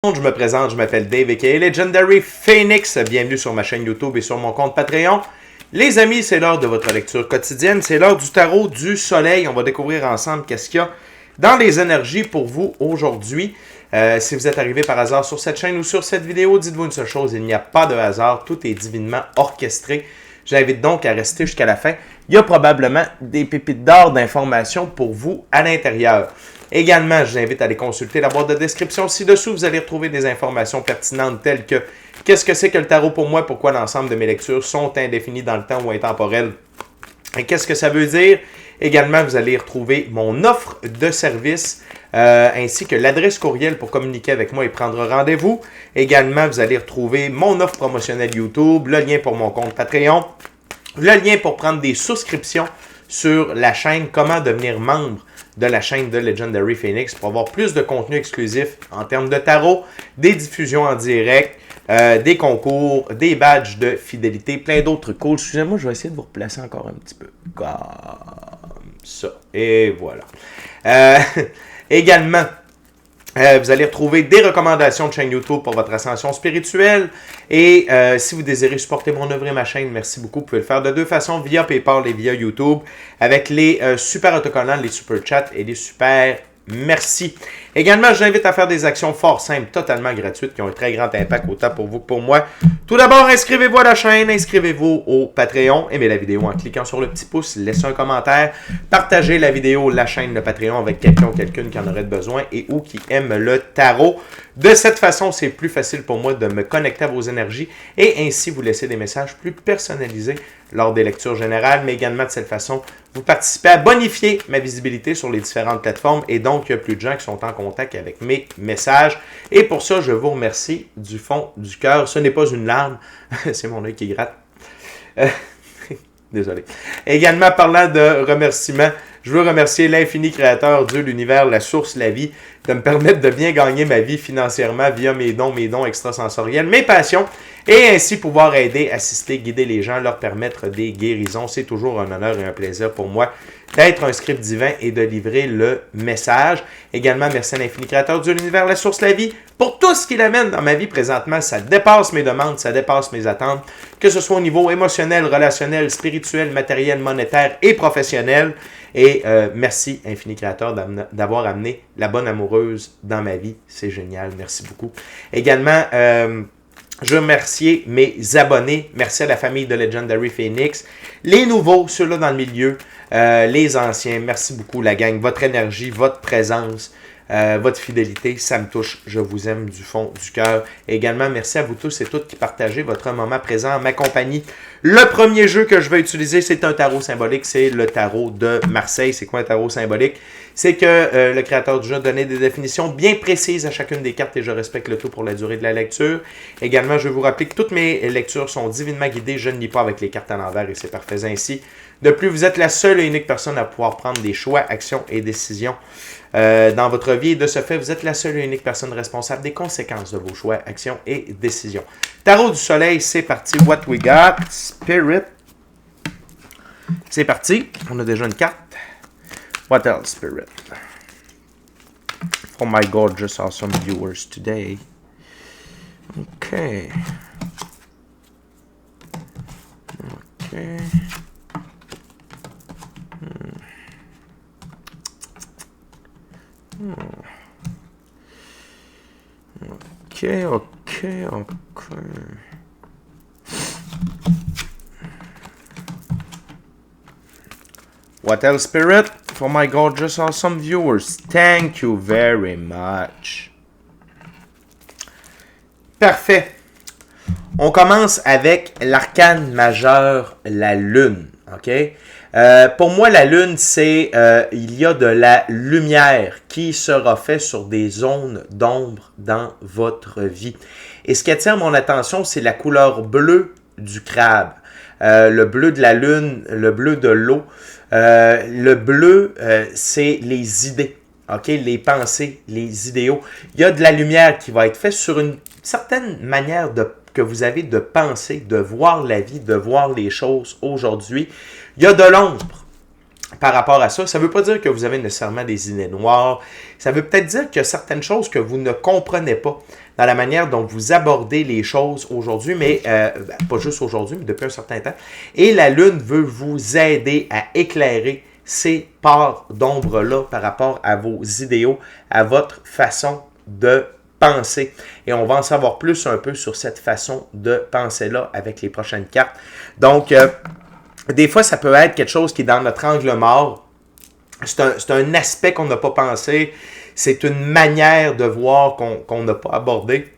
Je me présente, je m'appelle Dave aka Legendary Phoenix. Bienvenue sur ma chaîne YouTube et sur mon compte Patreon. Les amis, c'est l'heure de votre lecture quotidienne. C'est l'heure du tarot du soleil. On va découvrir ensemble qu'est-ce qu'il y a dans les énergies pour vous aujourd'hui. Si vous êtes arrivé par hasard sur cette chaîne ou sur cette vidéo, dites-vous une seule chose, il n'y a pas de hasard. Tout est divinement orchestré. J'invite donc à rester jusqu'à la fin. Il y a probablement des pépites d'or d'informations pour vous à l'intérieur. Également, je vous invite à aller consulter la boîte de description ci-dessous. Vous allez retrouver des informations pertinentes telles que qu'est-ce que c'est que le tarot pour moi, pourquoi l'ensemble de mes lectures sont indéfinies dans le temps ou intemporelles. Et qu'est-ce que ça veut dire? Également, vous allez retrouver mon offre de service ainsi que l'adresse courriel pour communiquer avec moi et prendre rendez-vous. Également, vous allez retrouver mon offre promotionnelle YouTube, le lien pour mon compte Patreon, le lien pour prendre des souscriptions sur la chaîne, comment devenir membre de la chaîne de Legendary Phoenix pour avoir plus de contenu exclusif en termes de tarot, des diffusions en direct, des concours, des badges de fidélité, plein d'autres cool. Excusez-moi, je vais essayer de vous replacer encore un petit peu. Comme ça. Et voilà. Également, vous allez retrouver des recommandations de chaîne YouTube pour votre ascension spirituelle. Et si vous désirez supporter mon œuvre et ma chaîne, merci beaucoup. Vous pouvez le faire de deux façons, via PayPal et via YouTube, avec les super autocollants, les super chats et les super merci. Également, je vous invite à faire des actions fort simples, totalement gratuites, qui ont un très grand impact autant pour vous que pour moi. Tout d'abord, inscrivez-vous à la chaîne, inscrivez-vous au Patreon, aimez la vidéo en cliquant sur le petit pouce, laissez un commentaire, partagez la vidéo, la chaîne, le Patreon avec quelqu'un ou quelqu'une qui en aurait besoin et ou qui aime le tarot. De cette façon, c'est plus facile pour moi de me connecter à vos énergies et ainsi vous laisser des messages plus personnalisés lors des lectures générales, mais également de cette façon, vous participez à bonifier ma visibilité sur les différentes plateformes et donc il y a plus de gens qui sont en contact avec mes messages. Et pour ça, je vous remercie du fond du cœur. Ce n'est pas une larme, c'est mon œil qui gratte. Désolé. Également, parlant de remerciements, je veux remercier l'infini créateur, Dieu, l'univers, la source, la vie, de me permettre de bien gagner ma vie financièrement via mes dons extrasensoriels, mes passions, et ainsi pouvoir aider, assister, guider les gens, leur permettre des guérisons. C'est toujours un honneur et un plaisir pour moi d'être un script divin et de livrer le message. Également, merci à l'infini créateur, Dieu, l'univers, la source, la vie, pour tout ce qu'il amène dans ma vie présentement. Ça dépasse mes demandes, ça dépasse mes attentes, que ce soit au niveau émotionnel, relationnel, spirituel, matériel, monétaire et professionnel. Et merci, infini créateur, d'avoir amené la bonne amoureuse dans ma vie. C'est génial, merci beaucoup. Également, je veux remercier mes abonnés. Merci à la famille de Legendary Phoenix. Les nouveaux, ceux-là dans le milieu, les anciens, merci beaucoup la gang. Votre énergie, votre présence, votre fidélité, ça me touche. Je vous aime du fond du cœur. Également, merci à vous tous et toutes qui partagez votre moment présent en ma compagnie. Le premier jeu que je vais utiliser, c'est un tarot symbolique. C'est le tarot de Marseille. C'est quoi un tarot symbolique? C'est que le créateur du jeu a donné des définitions bien précises à chacune des cartes et je respecte le tout pour la durée de la lecture. Également, je vais vous rappeler que toutes mes lectures sont divinement guidées. Je ne lis pas avec les cartes à l'envers et c'est parfait ainsi. De plus, vous êtes la seule et unique personne à pouvoir prendre des choix, actions et décisions dans votre vie. Et de ce fait, vous êtes la seule et unique personne responsable des conséquences de vos choix, actions et décisions. Tarot du soleil, c'est parti. What we got? Spirit. C'est parti. On a déjà une carte. What else, Spirit? For my gorgeous, awesome viewers today. Okay. Okay. Okay. What else, Spirit? For my gorgeous, awesome viewers. Thank you very much. Parfait. On commence avec l'arcane majeur, la lune. OK? Pour moi, la lune, c'est il y a de la lumière qui sera faite sur des zones d'ombre dans votre vie. Et ce qui attire mon attention, c'est la couleur bleue du crabe. Le bleu de la lune, le bleu de l'eau. Le bleu, c'est les idées. Okay? Les pensées, les idéaux. Il y a de la lumière qui va être faite sur une certaine manière que vous avez de penser, de voir la vie, de voir les choses aujourd'hui. Il y a de l'ombre par rapport à ça. Ça ne veut pas dire que vous avez nécessairement des idées noires. Ça veut peut-être dire qu'il y a certaines choses que vous ne comprenez pas. dans la manière dont vous abordez les choses aujourd'hui, mais pas juste aujourd'hui, mais depuis un certain temps. Et la Lune veut vous aider à éclairer ces parts d'ombre-là par rapport à vos idéaux, à votre façon de penser. Et on va en savoir plus un peu sur cette façon de penser-là avec les prochaines cartes. Donc, des fois, ça peut être quelque chose qui est dans notre angle mort. C'est un aspect qu'on n'a pas pensé. C'est une manière de voir qu'on n'a pas abordé.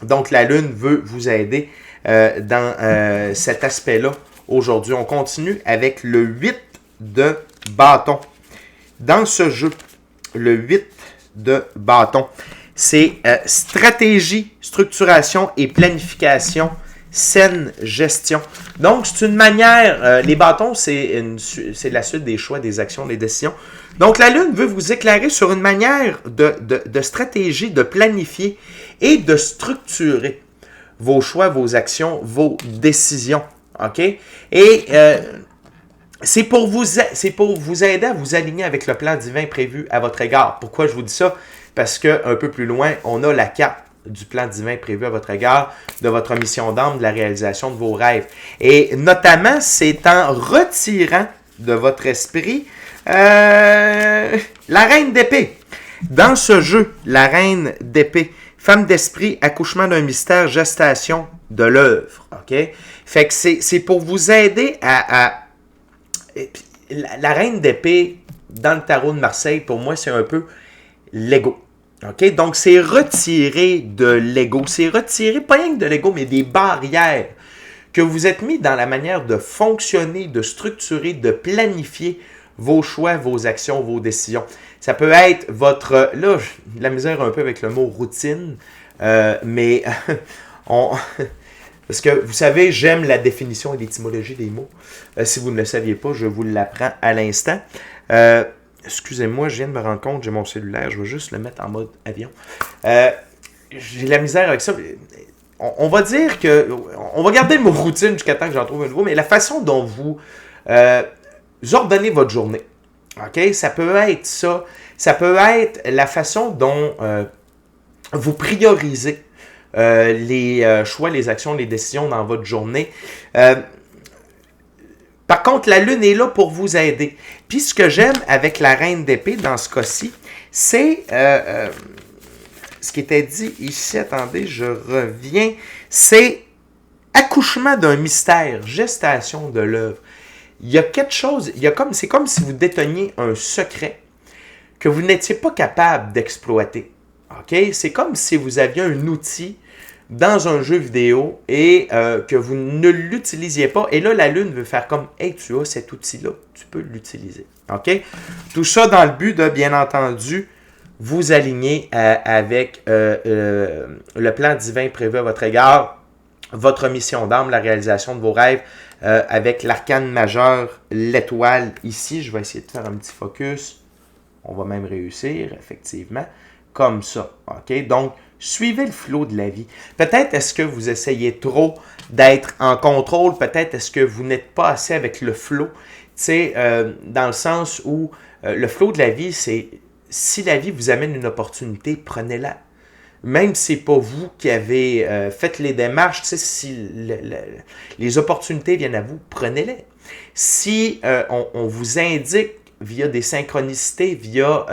Donc, la Lune veut vous aider dans cet aspect-là aujourd'hui. On continue avec le 8 de bâton. Dans ce jeu, le 8 de bâton, c'est stratégie, structuration et planification, saine gestion. Donc, c'est une manière, les bâtons, c'est la suite des choix, des actions, des décisions. Donc, la Lune veut vous éclairer sur une manière de stratégie, de planifier et de structurer vos choix, vos actions, vos décisions. OK? Et c'est pour vous aider à vous aligner avec le plan divin prévu à votre égard. Pourquoi je vous dis ça? Parce qu'un peu plus loin, on a la carte du plan divin prévu à votre égard, de votre mission d'âme, de la réalisation de vos rêves. Et notamment, c'est en retirant de votre esprit la reine d'épée. Dans ce jeu, la reine d'épée, femme d'esprit, accouchement d'un mystère, gestation de l'œuvre. OK? Fait que c'est pour vous aider à la reine d'épée, dans le tarot de Marseille, pour moi, c'est un peu l'ego. OK? Donc, c'est retirer de l'ego. C'est retirer, pas rien que de l'ego, mais des barrières que vous êtes mis dans la manière de fonctionner, de structurer, de planifier vos choix, vos actions, vos décisions. Ça peut être votre... Là, j'ai de la misère un peu avec le mot routine, mais parce que, vous savez, j'aime la définition et l'étymologie des mots. Si vous ne le saviez pas, je vous l'apprends à l'instant. Excusez-moi, je viens de me rendre compte, j'ai mon cellulaire, je vais juste le mettre en mode avion. J'ai de la misère avec ça. On va dire que... On va garder le mot routine jusqu'à temps que j'en trouve un nouveau, mais la façon dont vous ordonnez votre journée, OK? Ça peut être ça. Ça peut être la façon dont vous priorisez les choix, les actions, les décisions dans votre journée. Par contre, la Lune est là pour vous aider. Puis ce que j'aime avec la reine d'épée dans ce cas-ci, c'est ce qui était dit ici, attendez, je reviens, c'est accouchement d'un mystère, gestation de l'œuvre. Il y a quelque chose, c'est comme si vous déteniez un secret que vous n'étiez pas capable d'exploiter. OK? C'est comme si vous aviez un outil dans un jeu vidéo et que vous ne l'utilisiez pas. Et là, la Lune veut faire comme « Hey, tu as cet outil-là, tu peux l'utiliser. » OK? Tout ça dans le but de, bien entendu, vous aligner avec le plan divin prévu à votre égard, votre mission d'âme, la réalisation de vos rêves, avec l'arcane majeur, l'étoile ici. Je vais essayer de faire un petit focus. On va même réussir, effectivement, comme ça. OK? Donc, suivez le flot de la vie. Peut-être est-ce que vous essayez trop d'être en contrôle. Peut-être est-ce que vous n'êtes pas assez avec le flot. Tu sais, dans le sens où le flot de la vie, c'est si la vie vous amène une opportunité, prenez-la. Même si ce n'est pas vous qui avez fait les démarches, tu sais, si les opportunités viennent à vous, prenez-les. Si on vous indique via des synchronicités, via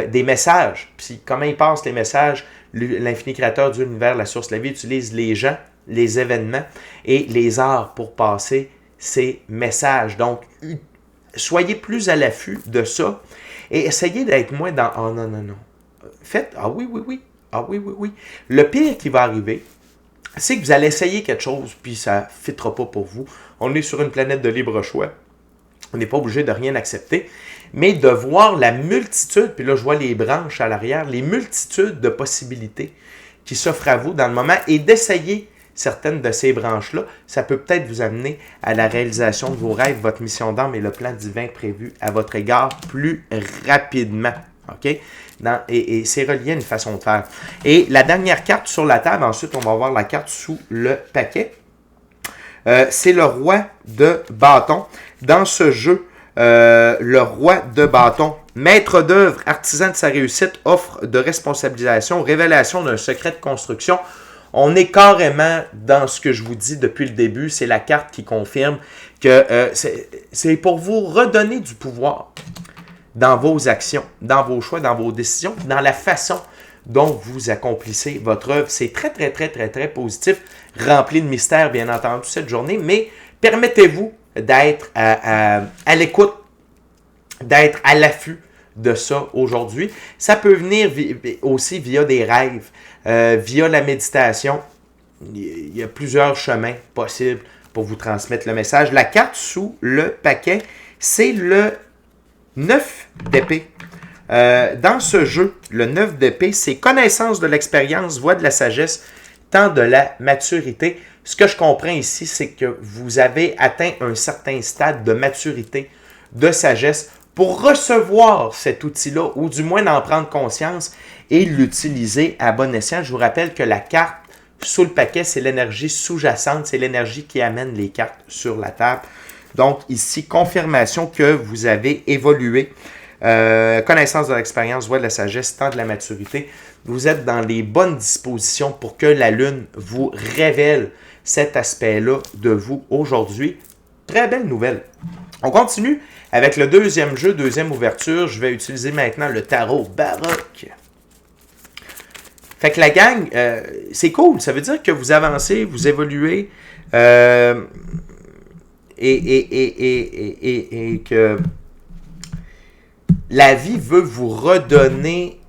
des messages, puis comment ils passent les messages, l'infini créateur de l'univers, la source de la vie, utilise les gens, les événements et les arts pour passer ces messages. Donc, soyez plus à l'affût de ça et essayez d'être moins dans « Ah non, non, non ». Faites « Ah oui, oui, oui ». Ah oui, oui, oui. Le pire qui va arriver, c'est que vous allez essayer quelque chose, puis ça ne fitera pas pour vous. On est sur une planète de libre choix. On n'est pas obligé de rien accepter, mais de voir la multitude, puis là je vois les branches à l'arrière, les multitudes de possibilités qui s'offrent à vous dans le moment et d'essayer certaines de ces branches-là, ça peut peut-être vous amener à la réalisation de vos rêves, votre mission d'âme et le plan divin prévu à votre égard plus rapidement. OK? Et c'est relié à une façon de faire. Et la dernière carte sur la table, ensuite on va voir la carte sous le paquet. C'est le roi de bâton. Dans ce jeu, le roi de bâton Maître d'œuvre, artisan de sa réussite, offre de responsabilisation, révélation d'un secret de construction. On est carrément dans ce que je vous dis depuis le début. C'est la carte qui confirme que c'est pour vous redonner du pouvoir dans vos actions, dans vos choix, dans vos décisions, dans la façon dont vous accomplissez votre œuvre. C'est très, très, très, très, très positif, rempli de mystères, bien entendu, cette journée, mais permettez-vous d'être à l'écoute, d'être à l'affût de ça aujourd'hui. Ça peut venir aussi via des rêves, via la méditation. Il y a plusieurs chemins possibles pour vous transmettre le message. La carte sous le paquet, c'est le 9 d'épée. Dans ce jeu, le 9 d'épée, c'est connaissance de l'expérience, voie de la sagesse, temps de la maturité. Ce que je comprends ici, c'est que vous avez atteint un certain stade de maturité, de sagesse, pour recevoir cet outil-là, ou du moins d'en prendre conscience et l'utiliser à bon escient. Je vous rappelle que la carte sous le paquet, c'est l'énergie sous-jacente, c'est l'énergie qui amène les cartes sur la table. Donc ici, confirmation que vous avez évolué. Connaissance de l'expérience, voie de la sagesse, temps de la maturité. Vous êtes dans les bonnes dispositions pour que la Lune vous révèle cet aspect-là de vous aujourd'hui. Très belle nouvelle. On continue avec le deuxième jeu, deuxième ouverture. Je vais utiliser maintenant le tarot baroque. Fait que la gang, c'est cool. Ça veut dire que vous avancez, vous évoluez et que la vie veut vous redonner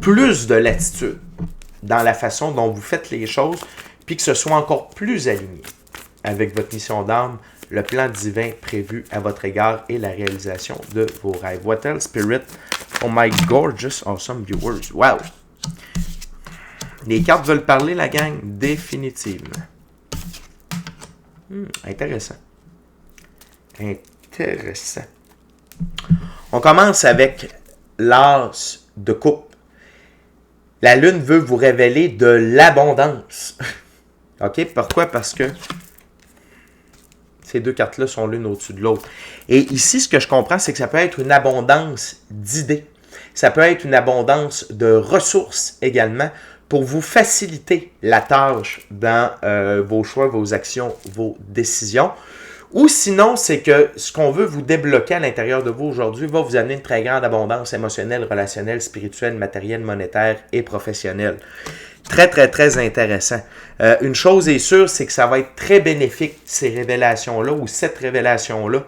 plus de latitude dans la façon dont vous faites les choses, puis que ce soit encore plus aligné avec votre mission d'âme, le plan divin prévu à votre égard et la réalisation de vos rêves. What else, Spirit? Oh my gorgeous, awesome viewers. Wow! Les cartes veulent parler, la gang? Définitivement. Intéressant. Intéressant. On commence avec l'as de coupe. La Lune veut vous révéler de l'abondance. OK? Pourquoi? Parce que ces deux cartes-là sont l'une au-dessus de l'autre. Et ici, ce que je comprends, c'est que ça peut être une abondance d'idées. Ça peut être une abondance de ressources également pour vous faciliter la tâche dans vos choix, vos actions, vos décisions. Ou sinon, c'est que ce qu'on veut vous débloquer à l'intérieur de vous aujourd'hui va vous amener une très grande abondance émotionnelle, relationnelle, spirituelle, matérielle, monétaire et professionnelle. Très, très, très intéressant. Une chose est sûre, c'est que ça va être très bénéfique, ces révélations-là, ou cette révélation-là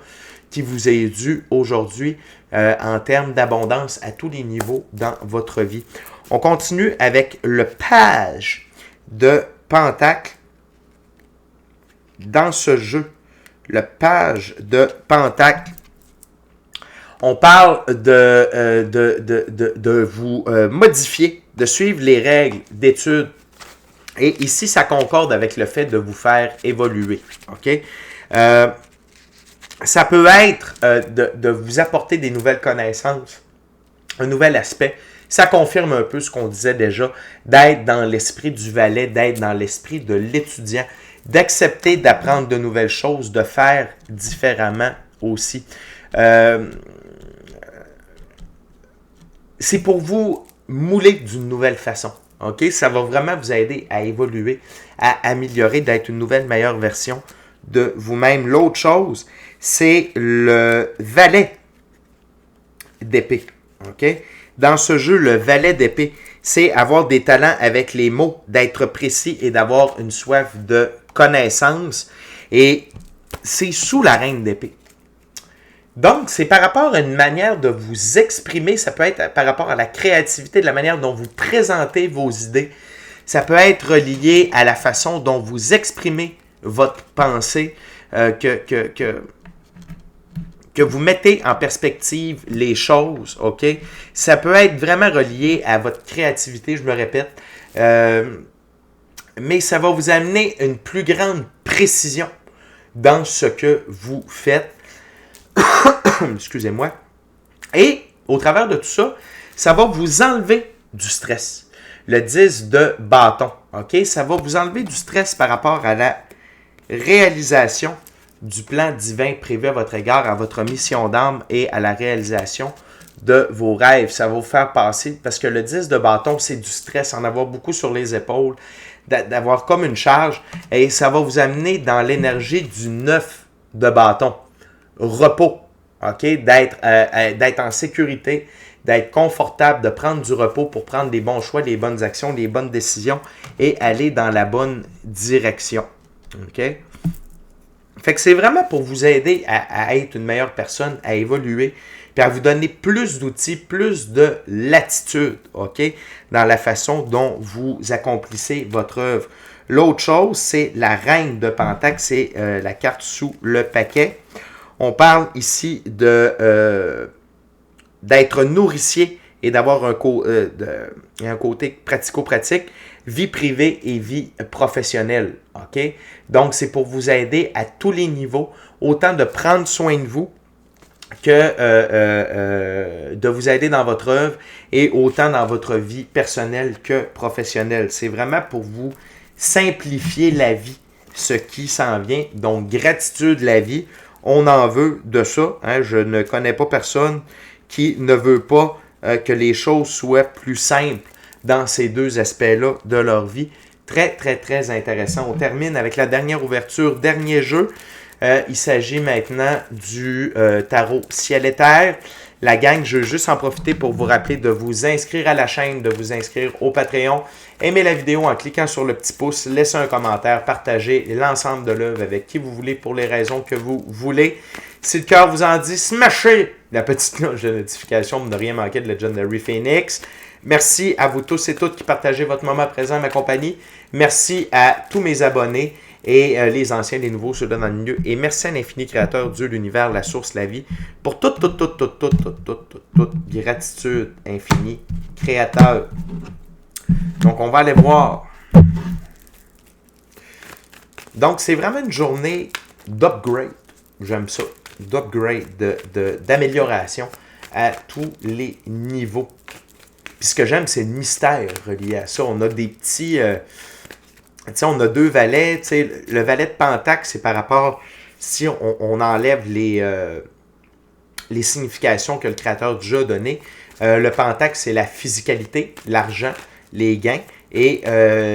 qui vous est due aujourd'hui en termes d'abondance à tous les niveaux dans votre vie. On continue avec le page de Pentacle dans ce jeu. Le page de Pentacle. On parle de vous modifier, de suivre les règles d'études. Et ici, ça concorde avec le fait de vous faire évoluer. OK? Ça peut être de vous apporter des nouvelles connaissances, un nouvel aspect. Ça confirme un peu ce qu'on disait déjà, d'être dans l'esprit du valet, d'être dans l'esprit de l'étudiant, d'accepter d'apprendre de nouvelles choses, de faire différemment aussi. C'est pour vous mouler d'une nouvelle façon. OK? Ça va vraiment vous aider à évoluer, à améliorer, d'être une nouvelle, meilleure version de vous-même. L'autre chose, c'est le valet d'épée. OK? Dans ce jeu, le valet d'épée, c'est avoir des talents avec les mots, d'être précis et d'avoir une soif de connaissance. Et c'est sous la reine d'épée. Donc, c'est par rapport à une manière de vous exprimer, ça peut être par rapport à la créativité, de la manière dont vous présentez vos idées. Ça peut être lié à la façon dont vous exprimez votre pensée, que vous mettez en perspective les choses, OK? Ça peut être vraiment relié à votre créativité, je me répète, mais ça va vous amener une plus grande précision dans ce que vous faites. Excusez-moi. Et au travers de tout ça, ça va vous enlever du stress. Le 10 de bâton, OK? Ça va vous enlever du stress par rapport à la réalisation du plan divin prévu à votre égard, à votre mission d'âme et à la réalisation de vos rêves. Ça va vous faire passer, parce que le 10 de bâton, c'est du stress, en avoir beaucoup sur les épaules, d'avoir comme une charge, et ça va vous amener dans l'énergie du 9 de bâton. Repos, ok? D'être en sécurité, d'être confortable, de prendre du repos pour prendre les bons choix, les bonnes actions, les bonnes décisions et aller dans la bonne direction. OK? Fait que c'est vraiment pour vous aider à être une meilleure personne, à évoluer, puis à vous donner plus d'outils, plus de latitude, OK? Dans la façon dont vous accomplissez votre œuvre. L'autre chose, c'est la reine de Pentacle, c'est la carte sous le paquet. On parle ici d'être nourricier et d'avoir un côté pratico-pratique, vie privée et vie professionnelle. OK? Donc, c'est pour vous aider à tous les niveaux, autant de prendre soin de vous que de vous aider dans votre œuvre et autant dans votre vie personnelle que professionnelle. C'est vraiment pour vous simplifier la vie, ce qui s'en vient. Donc, gratitude la vie. On en veut de ça. Hein? Je ne connais pas personne qui ne veut pas que les choses soient plus simples dans ces deux aspects-là de leur vie. Très, très, très intéressant. On termine avec la dernière ouverture, dernier jeu. Il s'agit maintenant du tarot ciel et terre. La gang, je veux juste en profiter pour vous rappeler de vous inscrire à la chaîne, de vous inscrire au Patreon. Aimez la vidéo en cliquant sur le petit pouce, laissez un commentaire, partagez l'ensemble de l'œuvre avec qui vous voulez pour les raisons que vous voulez. Si le cœur vous en dit, smashez la petite cloche de notification pour ne rien manquer de Legendary Phoenix. Merci à vous tous et toutes qui partagez votre moment présent à ma compagnie. Merci à tous mes abonnés et les anciens, les nouveaux, ceux-là dans le milieu. Et merci à l'infini créateur, Dieu, l'univers, la source, la vie, pour toute gratitude infinie, créateur. Donc, on va aller voir. Donc, c'est vraiment une journée d'upgrade. J'aime ça. D'upgrade, d'amélioration à tous les niveaux. Puis ce que j'aime, c'est le mystère relié à ça. On a des petits... on a deux valets. Le valet de Pentacle, c'est par rapport... Si on enlève les significations que le créateur du jeu a données. Le Pentacle, c'est la physicalité, l'argent, les gains. Et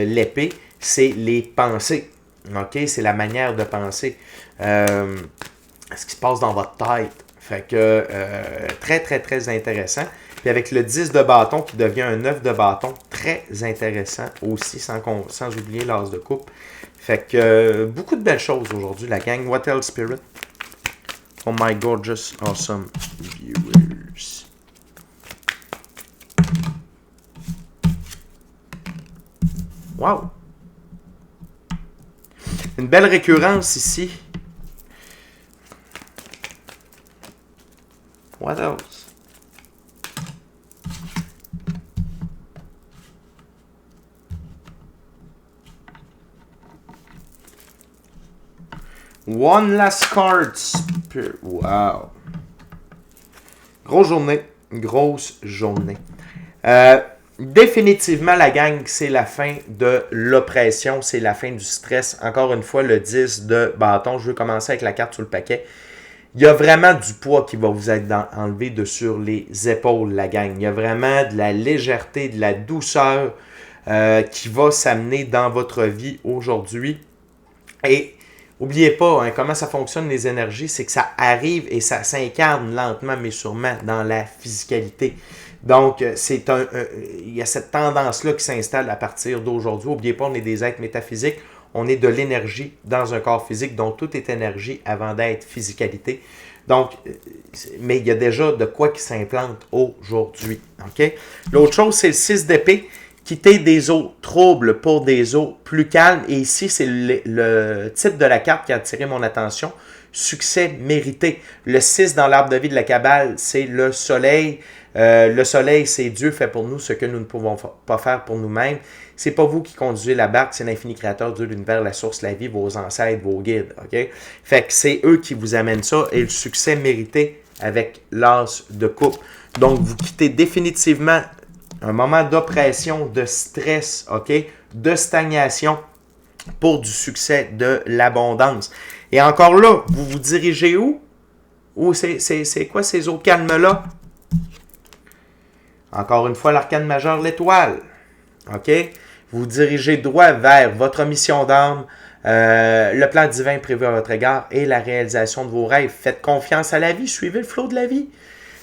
l'épée, c'est les pensées. OK? C'est la manière de penser. Ce qui se passe dans votre tête. Fait que très, très, très intéressant. Puis avec le 10 de bâton qui devient un 9 de bâton, très intéressant aussi, sans oublier l'as de coupe. Fait que beaucoup de belles choses aujourd'hui, la gang. What else, Spirit? Oh my gorgeous, awesome viewers. Wow! Une belle récurrence ici. What else? One last card. Wow. Grosse journée. Définitivement, la gang, c'est la fin de l'oppression, c'est la fin du stress. Encore une fois, le 10 de bâton. Je veux commencer avec la carte sur le paquet. Il y a vraiment du poids qui va vous être enlevé de sur les épaules, la gang. Il y a vraiment de la légèreté, de la douceur qui va s'amener dans votre vie aujourd'hui. Et n'oubliez pas, hein, comment ça fonctionne les énergies, c'est que ça arrive et ça s'incarne lentement mais sûrement dans la physicalité. Donc, il y a cette tendance-là qui s'installe à partir d'aujourd'hui. N'oubliez pas, on est des êtres métaphysiques. On est de l'énergie dans un corps physique, donc tout est énergie avant d'être physicalité. Donc, mais il y a déjà de quoi qui s'implante aujourd'hui. Okay? L'autre chose, c'est le 6 d'épée. Quitter des eaux troubles pour des eaux plus calmes. Et ici, c'est le titre de la carte qui a attiré mon attention. Succès mérité. Le 6 dans l'arbre de vie de la Kabbale, c'est le soleil. Le soleil, c'est Dieu fait pour nous ce que nous ne pouvons pas faire pour nous-mêmes. C'est pas vous qui conduisez la barque, c'est l'infini créateur, Dieu, l'univers, la source, la vie, vos ancêtres, vos guides. Okay? Fait que c'est eux qui vous amènent ça et le succès mérité avec l'as de coupe. Donc, vous quittez définitivement un moment d'oppression, de stress, ok, de stagnation pour du succès, de l'abondance. Et encore là, vous vous dirigez où? Où c'est quoi ces eaux calmes-là? Encore une fois, l'arcane majeur, l'étoile. OK? Vous vous dirigez droit vers votre mission d'âme, le plan divin prévu à votre égard et la réalisation de vos rêves. Faites confiance à la vie, suivez le flot de la vie.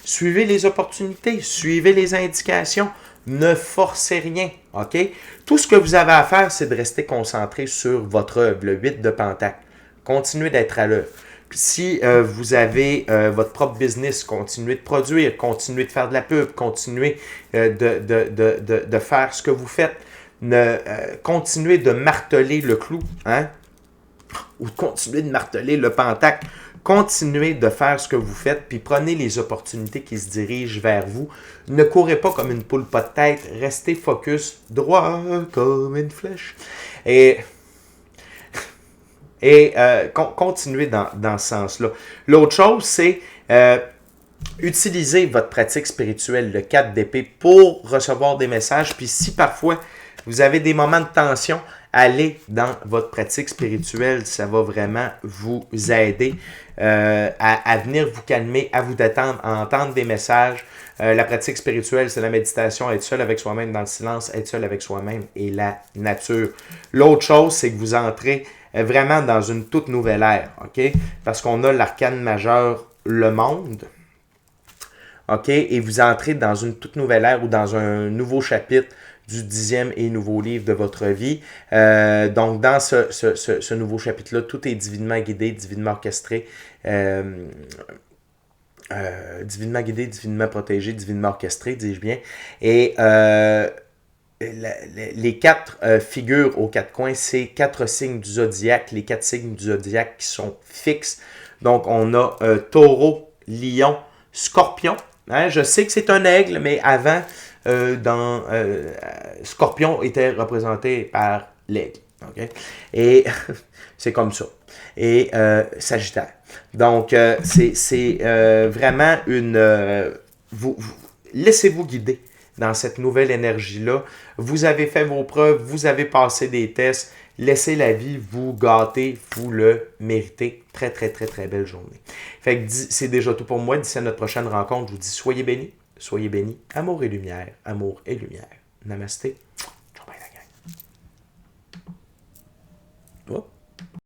Suivez les opportunités, suivez les indications. Ne forcez rien, OK? Tout ce que vous avez à faire, c'est de rester concentré sur votre œuvre, le 8 de Pentacle. Continuez d'être à l'œuvre. Si vous avez votre propre business, continuez de produire, continuez de faire de la pub, continuez de faire ce que vous faites. Continuez de marteler le clou, hein? Ou continuez de marteler le pentacle. Continuez de faire ce que vous faites, puis prenez les opportunités qui se dirigent vers vous. Ne courez pas comme une poule pas de tête, restez focus, droit comme une flèche. Continuez dans ce sens-là. L'autre chose, c'est utiliser votre pratique spirituelle, le 4 d'épée, pour recevoir des messages. Puis si parfois vous avez des moments de tension, allez dans votre pratique spirituelle. Ça va vraiment vous aider à venir vous calmer, à vous détendre, à entendre des messages. La pratique spirituelle, c'est la méditation, être seul avec soi-même dans le silence, être seul avec soi-même et la nature. L'autre chose, c'est que vous entrez vraiment dans une toute nouvelle ère, OK? Parce qu'on a l'arcane majeur, le monde, OK? Et vous entrez dans une toute nouvelle ère ou dans un nouveau chapitre du 10e et nouveau livre de votre vie. Donc, dans ce nouveau chapitre-là, tout est divinement guidé, divinement orchestré, divinement guidé, divinement protégé, divinement orchestré, dis-je bien. Et les 4 figures aux 4 coins, c'est 4 signes du zodiaque, les 4 signes du zodiaque qui sont fixes. Donc, on a taureau, lion, scorpion. Hein? Je sais que c'est un aigle, mais avant, Scorpion était représenté par l'aigle. Okay? Et c'est comme ça. Et Sagittaire. Donc, c'est vraiment une... laissez-vous guider dans cette nouvelle énergie-là. Vous avez fait vos preuves, vous avez passé des tests. Laissez la vie vous gâter, vous le méritez. Très, très, très, très belle journée. Fait que c'est déjà tout pour moi. D'ici à notre prochaine rencontre, je vous dis soyez bénis. Soyez bénis. Amour et lumière. Amour et lumière. Namasté.